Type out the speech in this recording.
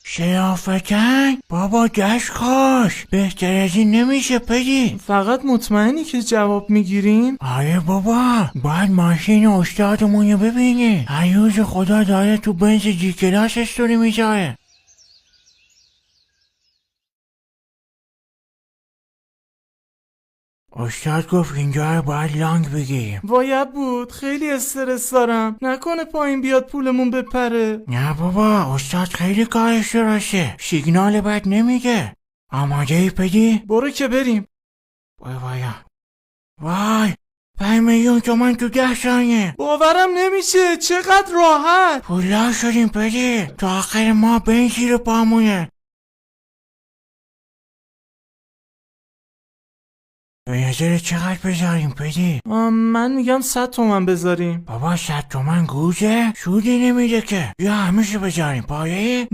شرافکن بابا دست خواست، بهتر از این نمیشه پدی. فقط مطمئنی که جواب میگیریم؟ آره بابا، باید ماشین استادمون رو ببینی، هر روز خدا داره تو بنز جی کلاس استوری میذاره. استاد گفت اینجا رو باید لانگ بگیریم. باید بود، خیلی استرس دارم، نکنه پایین بیاد پولمون بپره. نه بابا، استاد خیلی کارش درسته، سیگنال بد نمیگه. آماده ای پدی؟ برو که بریم. وای 5 میلیون تومن تو 10 ثانیه. باورم نمیشه، چقدر راحت. پولدار شدیم پدی، تا آخر ماه بین زیر پامونه. به نظر چقدر بذاریم پدی؟ من میگم 100 تومن بذاریم. بابا 100 تومن گوزه؟ سودی نمیده که. بیا همیشه بذاریم پایه.